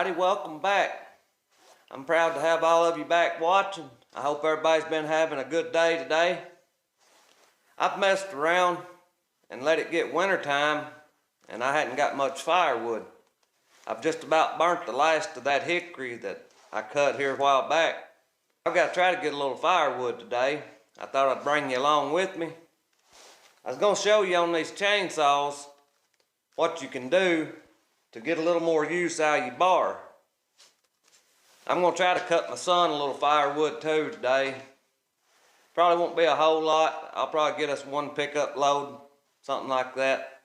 everybody, welcome back. I'm proud to have all of you back watching. I hope everybody's been having a good day today. I've messed around and let it get winter time and I hadn't got much firewood. I've just about burnt the last of that hickory that I cut here a while back. I've got to try to get a little firewood today. I thought I'd bring you along with me. I was going to show you on these chainsaws what you can do to get a little more use out of your bar. I'm going to try to cut my son a little firewood too today. Probably won't be a whole lot. I'll probably get us one pickup load, something like that.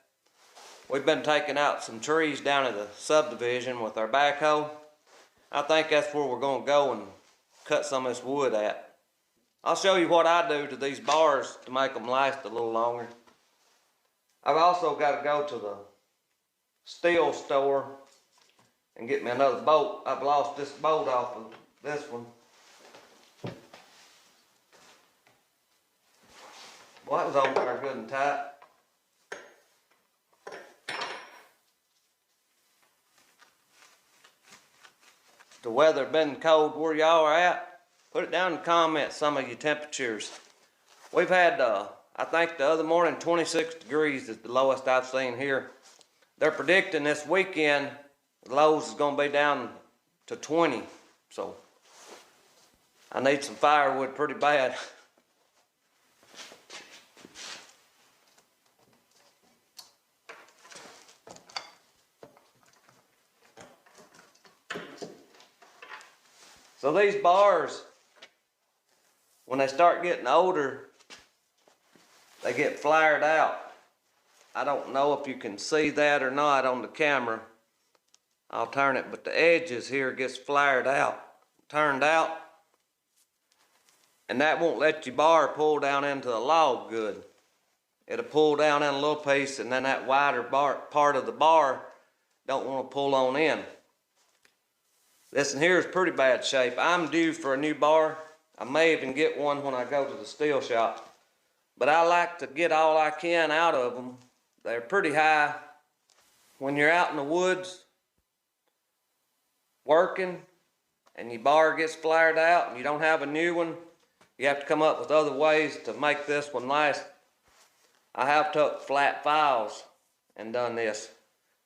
We've been taking out some trees down at the subdivision with our backhoe. I think that's where we're going to go and cut some of this wood at. I'll show you what I do to these bars to make them last a little longer. I've also got to go to the steel store and get me another bolt. I've lost this bolt off of this one. Well, that was over there good and tight. The weather been cold where y'all are at. Put it down in the comments, some of your temperatures. We've had, I think the other morning, 26 degrees is the lowest I've seen here. They're predicting this weekend the lows is going to be down to 20. So I need some firewood pretty bad. So these bars, when they start getting older, they get flared out. I don't know if you can see that or not on the camera. I'll turn it, but the edges here gets flared out, turned out, and that won't let your bar pull down into the log good. It'll pull down in a little piece, and then that wider part of the bar don't want to pull on in. This one here is pretty bad shape. I'm due for a new bar. I may even get one when I go to the steel shop, but I like to get all I can out of them. They're pretty high. When you're out in the woods working and your bar gets flared out and you don't have a new one, you have to come up with other ways to make this one last. I have took flat files and done this,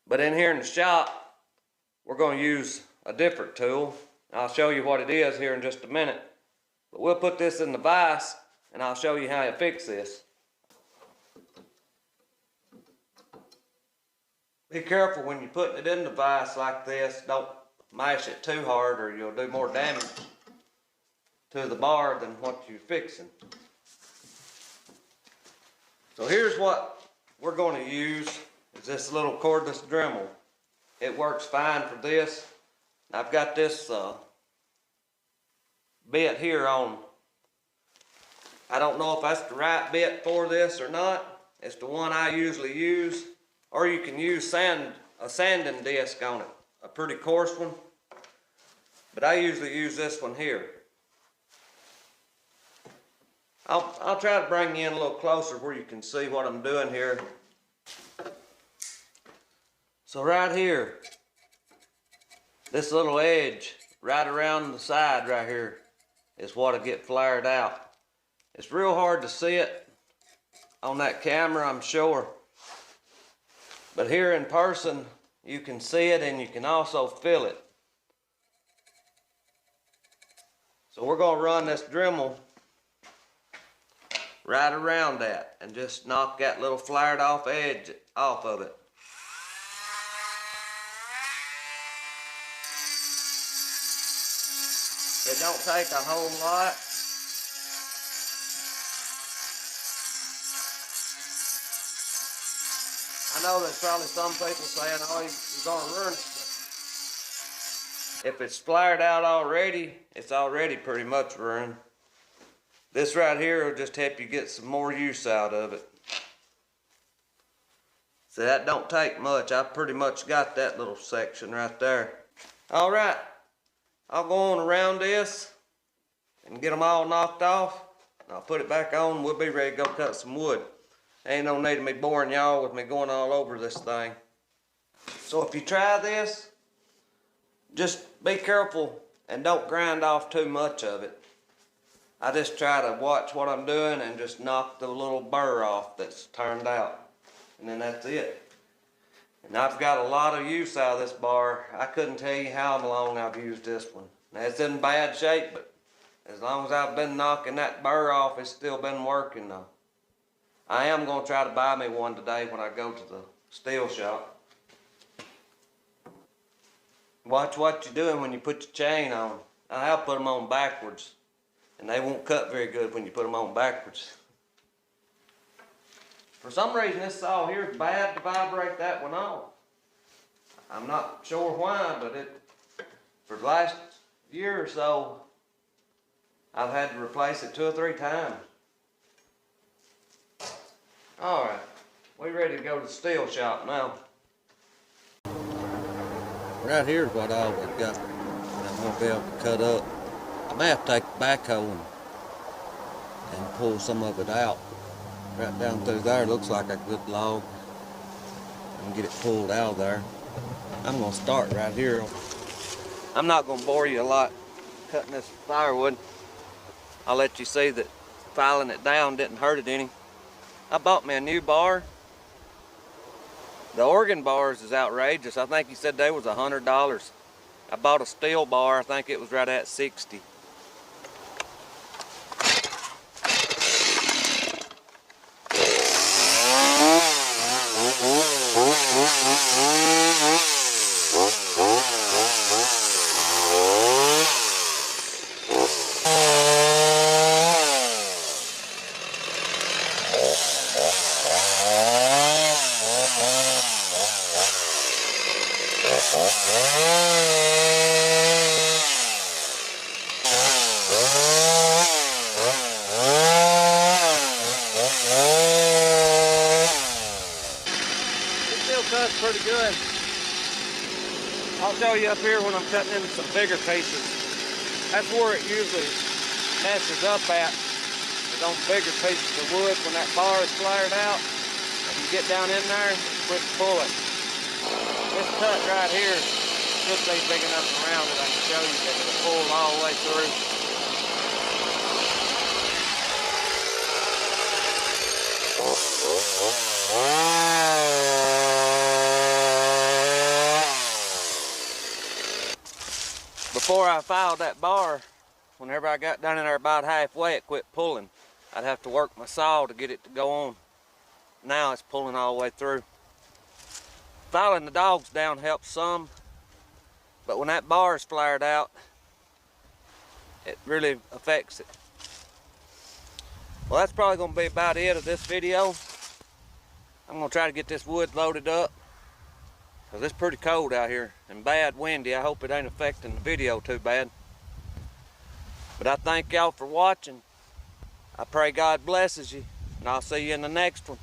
but in here in the shop we're going to use a different tool. I'll show you what it is here in just a minute, but we'll put this in the vise and I'll show you how to fix this. Be careful when you're putting it in the vise like this. Don't mash it too hard or you'll do more damage to the bar than what you're fixing. So here's what we're going to use, is this little cordless Dremel. It works fine for this. I've got this bit here on. I don't know if that's the right bit for this or not. It's the one I usually use. Or you can use a sanding disc on it, a pretty coarse one. But I usually use this one here. I'll try to bring you in a little closer where you can see what I'm doing here. So right here, this little edge right around the side right here is what'll get flared out. It's real hard to see it on that camera, I'm sure. But here in person, you can see it and you can also feel it. So we're going to run this Dremel right around that and just knock that little flared off edge off of it. It don't take a whole lot. I know there's probably some people saying, oh, you're going to ruin it. If it's flared out already, it's already pretty much ruined. This right here will just help you get some more use out of it. So that don't take much. I pretty much got that little section right there. All right, I'll go on around this and get them all knocked off. I'll put it back on. We'll be ready to go cut some wood. Ain't no need of me boring y'all with me going all over this thing. So if you try this, Just be careful and don't grind off too much of it. I just try to watch what I'm doing and just knock the little burr off that's turned out. And then that's it. And I've got a lot of use out of this bar. I couldn't tell you how long I've used this one. Now it's in bad shape, but as long as I've been knocking that burr off, it's still been working though. I am going to try to buy me one today when I go to the steel shop. Watch what you're doing when you put your chain on. I have put them on backwards, and they won't cut very good when you put them on backwards. For some reason, this saw here is bad to vibrate that one off. I'm not sure why, but for the last year or so, I've had to replace it 2 or 3 times. All right, we're ready to go to the steel shop now. Right here is what I always got, and I'm gonna be able to cut up. I may have to take the backhoe and pull some of it out. Right down through there looks like a good log. And get it pulled out of there. I'm gonna start right here. I'm not gonna bore you a lot cutting this firewood. I'll let you see that filing it down didn't hurt it any. I bought me a new bar. The organ bars is outrageous. I think he said they was $100. I bought a steel bar. I think it was right at 60. Cuts pretty good. I'll show you up here when I'm cutting into some bigger pieces. That's where it usually messes up at. Is on bigger pieces of wood when that bar is flared out. If you get down in there, quit pulling. This cut right here should be big enough around that I can show you that it's pulled all the way through. Before I filed that bar, whenever I got down in there about halfway, it quit pulling. I'd have to work my saw to get it to go on. Now it's pulling all the way through. Filing the dogs down helps some, but when that bar is flared out, it really affects it. Well, that's probably going to be about it of this video. I'm going to try to get this wood loaded up, because it's pretty cold out here and bad windy. I hope it ain't affecting the video too bad. But I thank y'all for watching. I pray God blesses you, and I'll see you in the next one.